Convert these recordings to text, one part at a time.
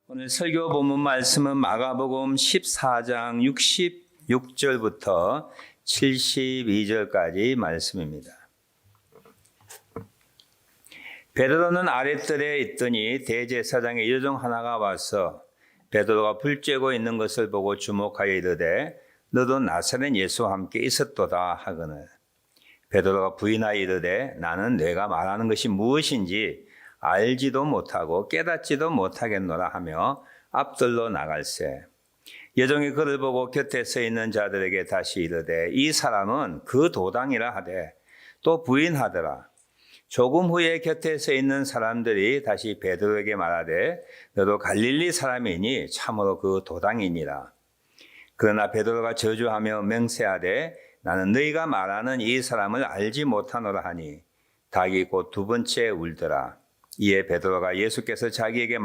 오늘 설교 본문 말씀은 마가복음 14장 66절부터 72절까지 말씀입니다. 베드로는 아랫뜰에 있더니 대제사장의 여종 하나가 와서 베드로가 불 쬐고 있는 것을 보고 주목하여 이르되 너도 나사렛 예수와 함께 있었도다 하거늘 베드로가 부인하여 이르되 나는 내가 말하는 것이 무엇인지 알지도 못하고 깨닫지도 못하겠노라 하며 앞들로 나갈새 여종이 그를 보고 곁에 서 있는 자들에게 다시 이르되 이 사람은 그 도당이라 하되 또 부인하더라. 조금 후에 곁에 서 있는 사람들이 다시 베드로에게 말하되 너도 갈릴리 사람이니 참으로 그 도당이니라. 그러나 베드로가 저주하며 맹세하되 나는 너희가 말하는 이 사람을 알지 못하노라 하니 닭이 곧 두 번째 울더라. 이에 베드로가 예수께서 자기에게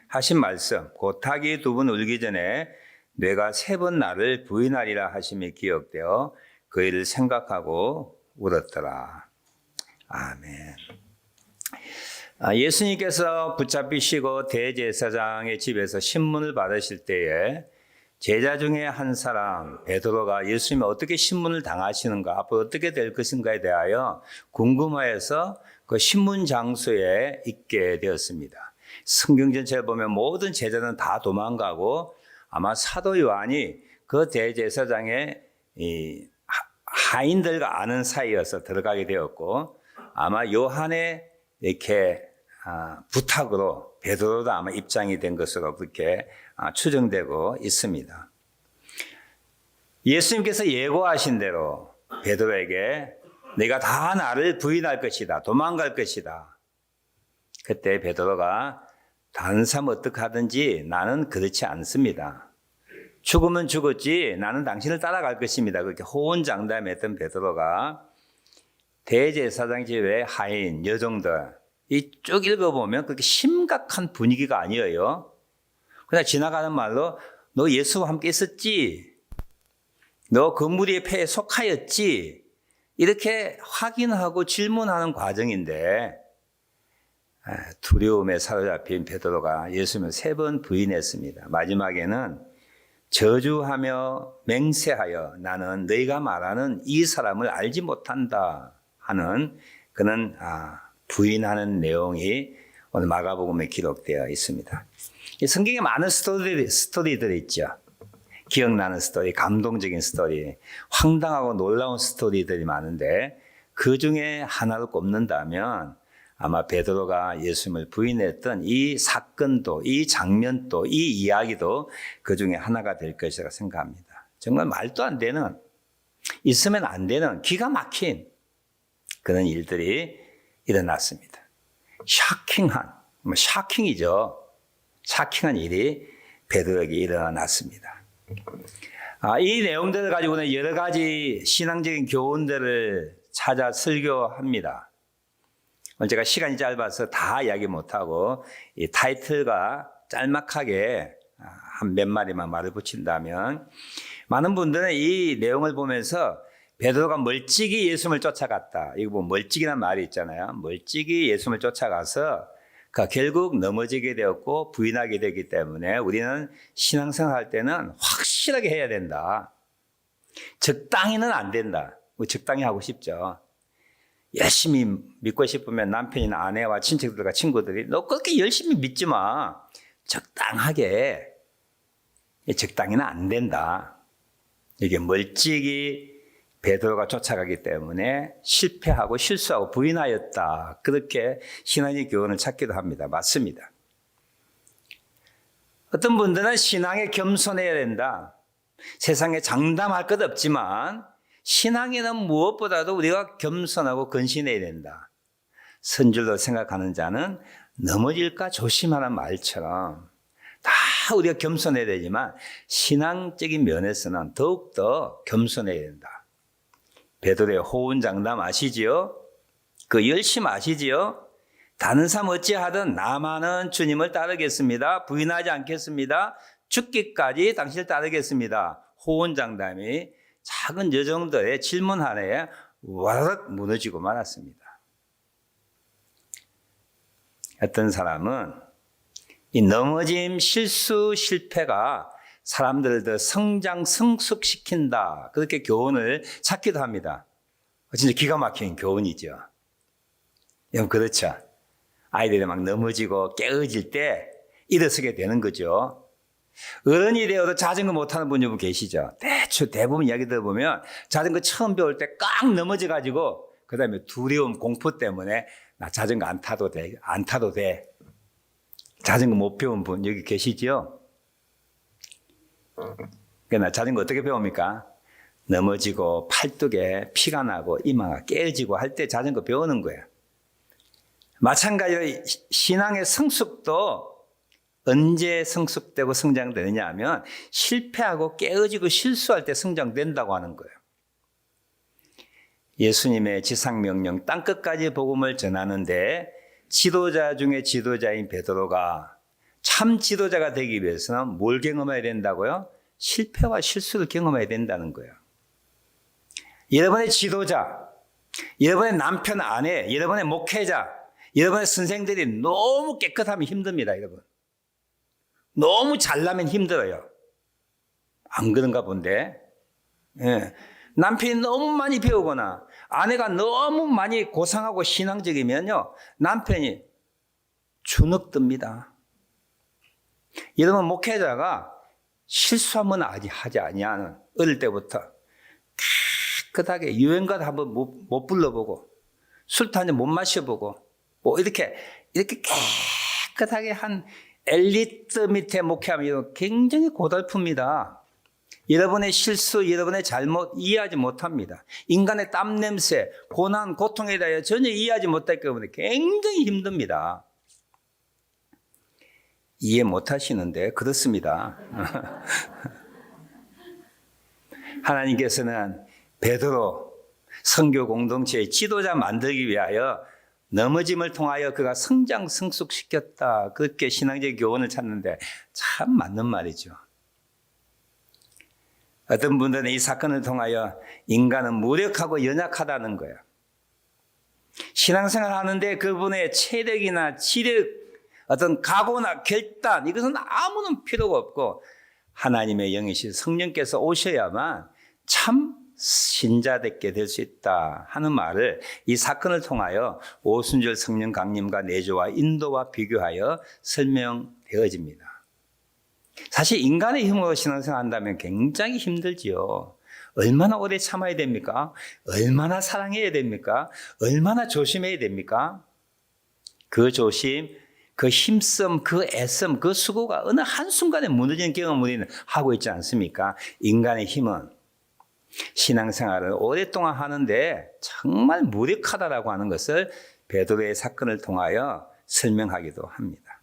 하신 말씀 곧 닭이 두 번 울기 전에 뇌가 세 번 나를 부인하리라 하심이 기억되어 그 일을 생각하고 울었더라. 아멘. 예수님께서 붙잡히시고 대제사장의 집에서 신문을 받으실 때에 제자 중에 한 사람 베드로가 예수님이 어떻게 신문을 당하시는가 앞으로 어떻게 될 것인가에 대하여 궁금하여서 그 신문 장소에 있게 되었습니다. 성경 전체를 보면 모든 제자는 다 도망가고 아마 사도 요한이 그 대제사장의 하인들과 아는 사이여서 들어가게 되었고 아마 요한의 이렇게 부탁으로 베드로도 아마 입장이 된 것으로 그렇게 추정되고 있습니다. 예수님께서 예고하신 대로 베드로에게 네가 다 나를 부인할 것이다. 도망갈 것이다. 그때 베드로가 다른 사람 어떻게 하든지 나는 그렇지 않습니다. 죽으면 죽었지 나는 당신을 따라갈 것입니다. 그렇게 호언장담했던 베드로가 대제사장 집의 하인, 여종들 이 쭉 읽어보면 그렇게 심각한 분위기가 아니에요. 그냥 지나가는 말로 너 예수와 함께 있었지? 너 그 무리의 패에 속하였지? 이렇게 확인하고 질문하는 과정인데 두려움에 사로잡힌 베드로가 예수님을 세 번 부인했습니다. 마지막에는 저주하며 맹세하여 나는 너희가 말하는 이 사람을 알지 못한다 하는 그는 부인하는 내용이 오늘 마가복음에 기록되어 있습니다. 성경에 많은 스토리들이 있죠. 기억나는 스토리, 감동적인 스토리, 황당하고 놀라운 스토리들이 많은데 그 중에 하나를 꼽는다면 아마 베드로가 예수님을 부인했던 이 사건도, 이 장면도, 이 이야기도 그 중에 하나가 될 것이라고 생각합니다. 정말 말도 안 되는, 있으면 안 되는 기가 막힌 그런 일들이 일어났습니다. 샤킹이죠. 샤킹한 일이 베드로에게 일어났습니다. 이 내용들을 가지고는 여러 가지 신앙적인 교훈들을 찾아 설교합니다. 제가 시간이 짧아서 다 이야기 못하고 이 타이틀과 짤막하게 한 몇 마디만 말을 붙인다면 많은 분들은 이 내용을 보면서 베드로가 멀찍이 예수님을 쫓아갔다. 이거 뭐 멀찍이란 말이 있잖아요. 멀찍이 예수님을 쫓아가서 결국 넘어지게 되었고 부인하게 되기 때문에 우리는 신앙생활 할 때는 확실하게 해야 된다. 적당히는 안 된다. 적당히 하고 싶죠. 열심히 믿고 싶으면 남편이나 아내와 친척들과 친구들이 너 그렇게 열심히 믿지 마. 적당하게. 적당히는 안 된다. 이게 멀찍이 베드로가 쫓아가기 때문에 실패하고 실수하고 부인하였다. 그렇게 신앙의 교훈을 찾기도 합니다. 맞습니다. 어떤 분들은 신앙에 겸손해야 된다. 세상에 장담할 것 없지만 신앙에는 무엇보다도 우리가 겸손하고 근신해야 된다. 선줄로 생각하는 자는 넘어질까 조심하라는 말처럼 다 우리가 겸손해야 되지만 신앙적인 면에서는 더욱더 겸손해야 된다. 베드로의 호언장담 아시지요? 그 열심 아시지요? 다른 사람 어찌하든 나만은 주님을 따르겠습니다. 부인하지 않겠습니다. 죽기까지 당신을 따르겠습니다. 호언장담이 작은 여종들의 질문 하나에 와르륵 무너지고 말았습니다. 어떤 사람은 이 넘어짐, 실수, 실패가 사람들을 더 성장, 성숙시킨다. 그렇게 교훈을 찾기도 합니다. 진짜 기가 막힌 교훈이죠. 여러분 그렇죠. 아이들이 막 넘어지고 깨어질 때 일어서게 되는 거죠. 어른이 되어도 자전거 못하는 분 계시죠. 대부분 이야기 들어보면 자전거 처음 배울 때 꽉 넘어져가지고 그 다음에 두려움, 공포 때문에 나 자전거 안 타도 돼. 자전거 못 배운 분 여기 계시죠? 그러나 자전거 어떻게 배웁니까? 넘어지고 팔뚝에 피가 나고 이마가 깨어지고 할 때 자전거 배우는 거예요. 마찬가지로 신앙의 성숙도 언제 성숙되고 성장되느냐 하면 실패하고 깨어지고 실수할 때 성장된다고 하는 거예요. 예수님의 지상명령 땅끝까지 복음을 전하는데 지도자 중에 지도자인 베드로가 참 지도자가 되기 위해서는 뭘 경험해야 된다고요? 실패와 실수를 경험해야 된다는 거예요. 여러분의 지도자, 여러분의 남편, 아내, 여러분의 목회자, 여러분의 선생들이 너무 깨끗하면 힘듭니다, 여러분. 너무 잘나면 힘들어요. 안 그런가 본데. 예. 남편이 너무 많이 배우거나 아내가 너무 많이 고상하고 신앙적이면요, 남편이 주눅듭니다. 여러분 목회자가 실수하면 아직 하지 아니하는 어릴 때부터 깨끗하게 유행가도 한번 못 불러보고 술 한 잔 못 마셔보고 뭐 이렇게 깨끗하게 한 엘리트 밑에 목회하면 굉장히 고달픕니다. 여러분의 실수, 여러분의 잘못 이해하지 못합니다. 인간의 땀 냄새, 고난, 고통에 대하여 전혀 이해하지 못하기 때문에 굉장히 힘듭니다. 이해 못하시는데 그렇습니다. 하나님께서는 베드로 선교 공동체의 지도자 만들기 위하여 넘어짐을 통하여 그가 성장 성숙시켰다. 그렇게 신앙적 교훈을 찾는데 참 맞는 말이죠. 어떤 분들은 이 사건을 통하여 인간은 무력하고 연약하다는 거예요. 신앙생활 하는데 그분의 체력이나 지력, 어떤 각오나 결단, 이것은 아무런 필요가 없고 하나님의 영이신 성령께서 오셔야만 참 신자답게 될 수 있다 하는 말을 이 사건을 통하여 오순절 성령 강림과 내조와 인도와 비교하여 설명되어집니다. 사실 인간의 힘으로 신앙생활 한다면 굉장히 힘들지요. 얼마나 오래 참아야 됩니까? 얼마나 사랑해야 됩니까? 얼마나 조심해야 됩니까? 그 조심, 그 힘씀, 그 애씀, 그 수고가 어느 한순간에 무너지는 경험을 우리는 하고 있지 않습니까? 인간의 힘은 신앙생활을 오랫동안 하는데 정말 무력하다라고 하는 것을 베드로의 사건을 통하여 설명하기도 합니다.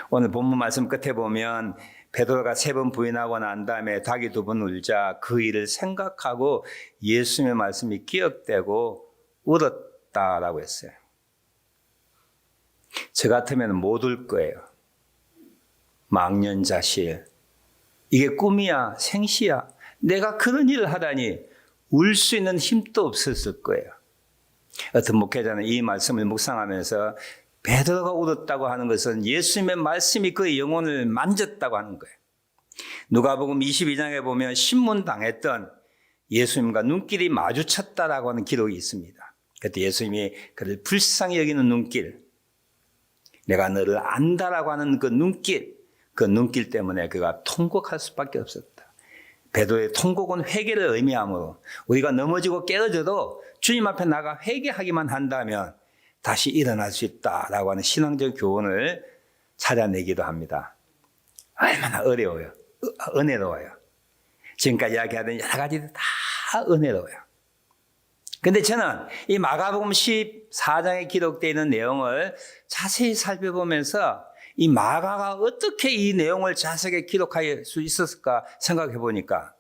오늘 본문 말씀 끝에 보면 베드로가 3번 부인하고 난 다음에 닭이 2번 울자 그 일을 생각하고 예수님의 말씀이 기억되고 울었다라고 했어요. 저 같으면 못 울 거예요. 망년자실. 이게 꿈이야, 생시야. 내가 그런 일을 하다니 울 수 있는 힘도 없었을 거예요. 어떤 목회자는 이 말씀을 묵상하면서 베드로가 울었다고 하는 것은 예수님의 말씀이 그의 영혼을 만졌다고 하는 거예요. 누가복음 22장에 보면 신문당했던 예수님과 눈길이 마주쳤다라고 하는 기록이 있습니다. 그때 예수님이 그를 불쌍히 여기는 눈길, 내가 너를 안다라고 하는 그 눈길 때문에 그가 통곡할 수밖에 없었다. 베드로의 통곡은 회개를 의미하므로 우리가 넘어지고 깨어져도 주님 앞에 나가 회개하기만 한다면 다시 일어날 수 있다라고 하는 신앙적 교훈을 찾아내기도 합니다. 얼마나 어려워요. 은혜로워요. 지금까지 이야기하던 여러 가지들 다 은혜로워요. 근데 저는 이 마가복음 14장에 기록되어 있는 내용을 자세히 살펴보면서 이 마가가 어떻게 이 내용을 자세하게 기록할 수 있었을까 생각해 보니까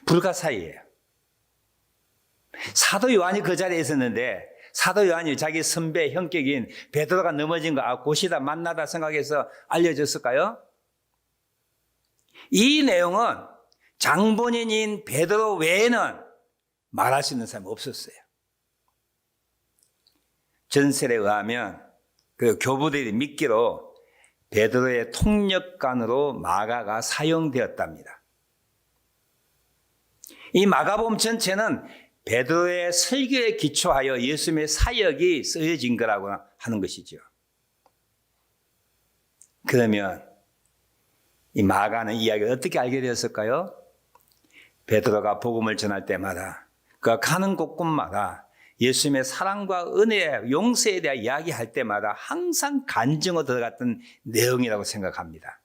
불가사의예요. 사도 요한이 그 자리에 있었는데 사도 요한이 자기 선배 형격인 베드로가 넘어진 거 곧이다 만나다 생각해서 알려줬을까요? 이 내용은 장본인인 베드로 외에는 말할 수 있는 사람이 없었어요. 전설에 의하면 그 교부들이 믿기로 베드로의 통역관으로 마가가 사용되었답니다. 이 마가복음 전체는 베드로의 설교에 기초하여 예수님의 사역이 쓰여진 거라고 하는 것이죠. 그러면 이 마가는 이야기를 어떻게 알게 되었을까요? 베드로가 복음을 전할 때마다 그가 가는 곳곳마다 예수님의 사랑과 은혜, 용서에 대한 이야기할 때마다 항상 간증으로 들어갔던 내용이라고 생각합니다.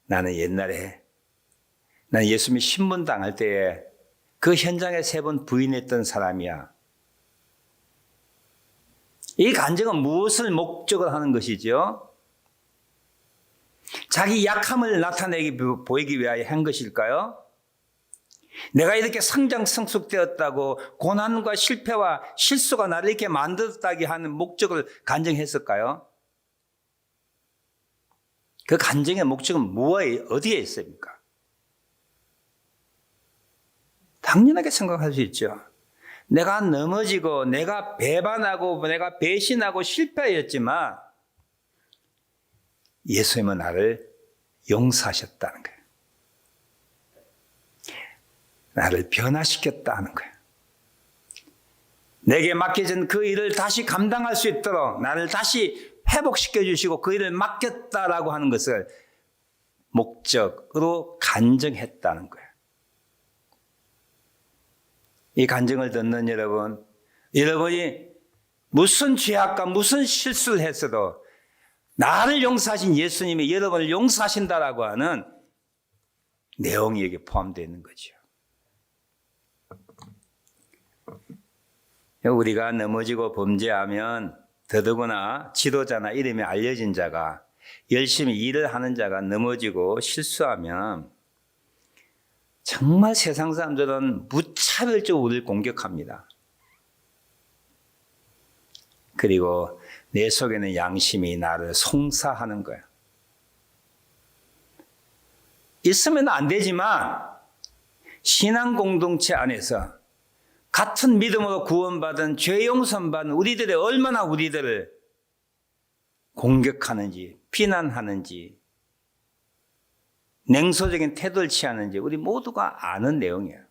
나는 예수님이 신문당할 때에 그 현장에 3번 부인했던 사람이야. 이 간증은 무엇을 목적으로 하는 것이죠? 자기 약함을 보이기 위하여 한 것일까요? 내가 이렇게 성장성숙되었다고 고난과 실패와 실수가 나를 이렇게 만들었다고 하는 목적을 간증했을까요? 그 간증의 목적은 어디에 있습니까? 당연하게 생각할 수 있죠. 내가 넘어지고 내가 배반하고 내가 배신하고 실패하였지만 예수님은 나를 용서하셨다는 거예요. 나를 변화시켰다는 거예요. 내게 맡겨진 그 일을 다시 감당할 수 있도록 나를 다시 회복시켜 주시고 그 일을 맡겼다라고 하는 것을 목적으로 간증했다는 거예요. 이 간증을 듣는 여러분이 무슨 죄악과 무슨 실수를 했어도 나를 용서하신 예수님이 여러분을 용서하신다라고 하는 내용이 여기 포함되어 있는 거죠. 우리가 넘어지고 범죄하면 더더구나 지도자나 이름이 알려진 자가 열심히 일을 하는 자가 넘어지고 실수하면 정말 세상 사람들은 무차별적으로 우리를 공격합니다. 그리고 내 속에는 양심이 나를 송사하는 거야. 있으면 안 되지만 신앙 공동체 안에서 같은 믿음으로 구원받은 죄 용서받은 우리들이 얼마나 우리들을 공격하는지 비난하는지 냉소적인 태도를 취하는지 우리 모두가 아는 내용이에요.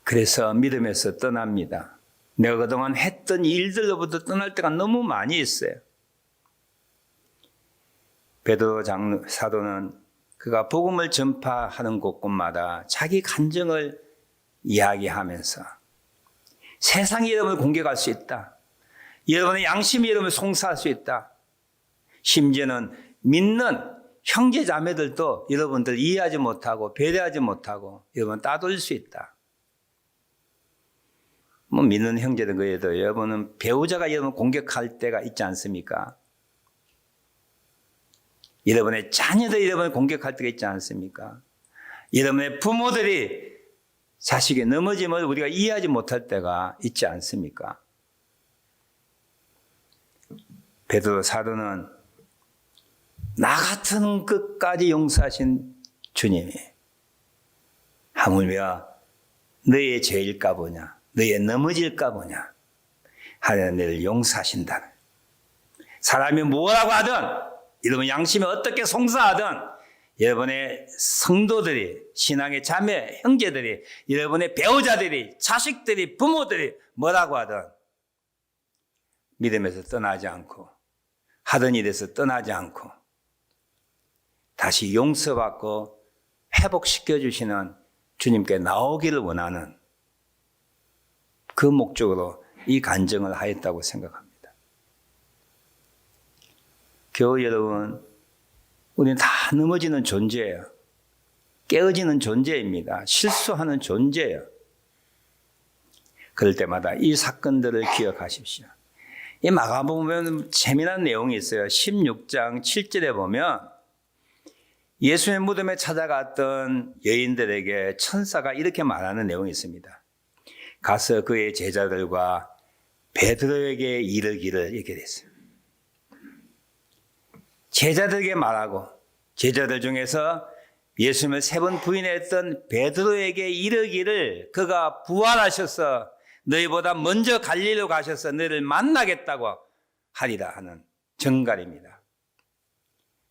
그래서 믿음에서 떠납니다. 내가 그동안 했던 일들로부터 떠날 때가 너무 많이 있어요. 베드로 사도는 그가 복음을 전파하는 곳곳마다 자기 간증을 이야기하면서 세상이 여러분을 공격할 수 있다. 여러분의 양심이 여러분을 송사할 수 있다. 심지어는 믿는 형제 자매들도 여러분들 이해하지 못하고 배려하지 못하고 여러분 따돌릴 수 있다. 믿는 형제들 그래도 여러분은 배우자가 여러분 공격할 때가 있지 않습니까? 여러분의 자녀들이 여러분을 공격할 때가 있지 않습니까? 여러분의 부모들이 자식이 넘어짐을 우리가 이해하지 못할 때가 있지 않습니까? 베드로 사도는 나 같은 끝까지 용서하신 주님이 하물며 너의 죄일까 보냐, 너의 넘어질까 보냐, 하나님 너를 용서하신다는. 사람이 뭐라고 하든 여러분 양심이 어떻게 송사하든 여러분의 성도들이, 신앙의 자매, 형제들이, 여러분의 배우자들이, 자식들이, 부모들이 뭐라고 하든 믿음에서 떠나지 않고 하던 일에서 떠나지 않고 다시 용서받고 회복시켜 주시는 주님께 나오기를 원하는 그 목적으로 이 간증을 하였다고 생각합니다. 교우 여러분, 우리는 다 넘어지는 존재예요. 깨어지는 존재입니다. 실수하는 존재예요. 그럴 때마다 이 사건들을 기억하십시오. 이 마가복음에 재미난 내용이 있어요. 16장 7절에 보면 예수의 무덤에 찾아갔던 여인들에게 천사가 이렇게 말하는 내용이 있습니다. 가서 그의 제자들과 베드로에게 이르기를 이렇게 됐어요. 제자들에게 말하고 제자들 중에서 예수님을 3번 부인했던 베드로에게 이르기를 그가 부활하셔서 너희보다 먼저 갈릴리로 가셔서 너희를 만나겠다고 하리라 하는 정갈입니다.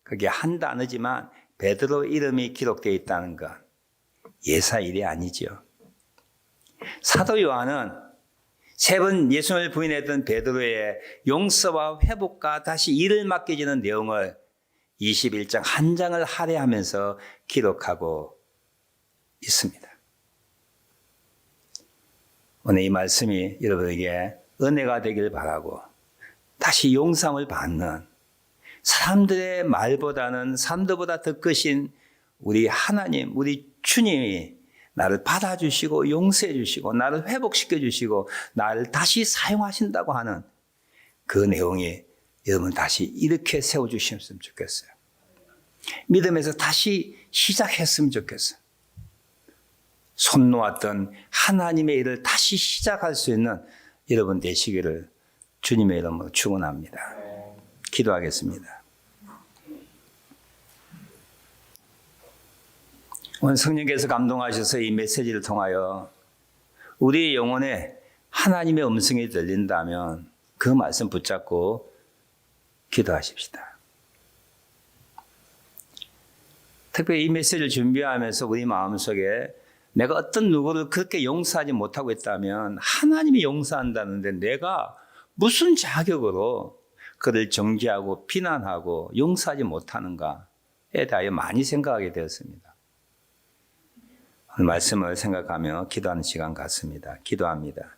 그게 한 단어지만 베드로 이름이 기록되어 있다는 건 예사일이 아니죠. 사도 요한은 세 번 예수님을 부인했던 베드로의 용서와 회복과 다시 일을 맡겨지는 내용을 21장 한 장을 할애하면서 기록하고 있습니다. 오늘 이 말씀이 여러분에게 은혜가 되길 바라고 다시 용서함을 받는 사람들의 말보다는 사람들보다 더 크신 우리 하나님, 우리 주님이 나를 받아주시고 용서해 주시고 나를 회복시켜 주시고 나를 다시 사용하신다고 하는 그 내용이 여러분 다시 이렇게 세워주셨으면 좋겠어요. 믿음에서 다시 시작했으면 좋겠어요. 손 놓았던 하나님의 일을 다시 시작할 수 있는 여러분 되시기를 주님의 이름으로 축원합니다. 기도하겠습니다. 오늘 성령께서 감동하셔서 이 메시지를 통하여 우리의 영혼에 하나님의 음성이 들린다면 그 말씀 붙잡고 기도하십시다. 특별히 이 메시지를 준비하면서 우리 마음속에 내가 어떤 누구를 그렇게 용서하지 못하고 있다면 하나님이 용서한다는데 내가 무슨 자격으로 그를 정죄하고 비난하고 용서하지 못하는가에 대하여 많이 생각하게 되었습니다. 오늘 말씀을 생각하며 기도하는 시간 같습니다. 기도합니다.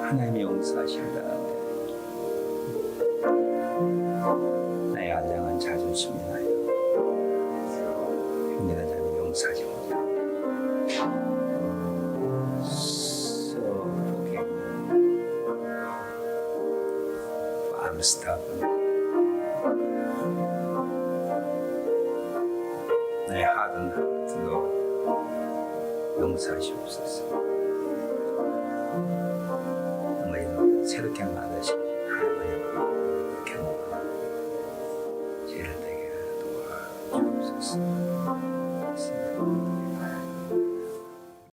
하나님이 용서하신다는데 나의 안장한 자존심이 나요. 힘내는 자는 용서하지 못한다. I'm stubborn. 나의 hardened heart, Lord, 용서하시옵소서. 너의 새롭게 만드시고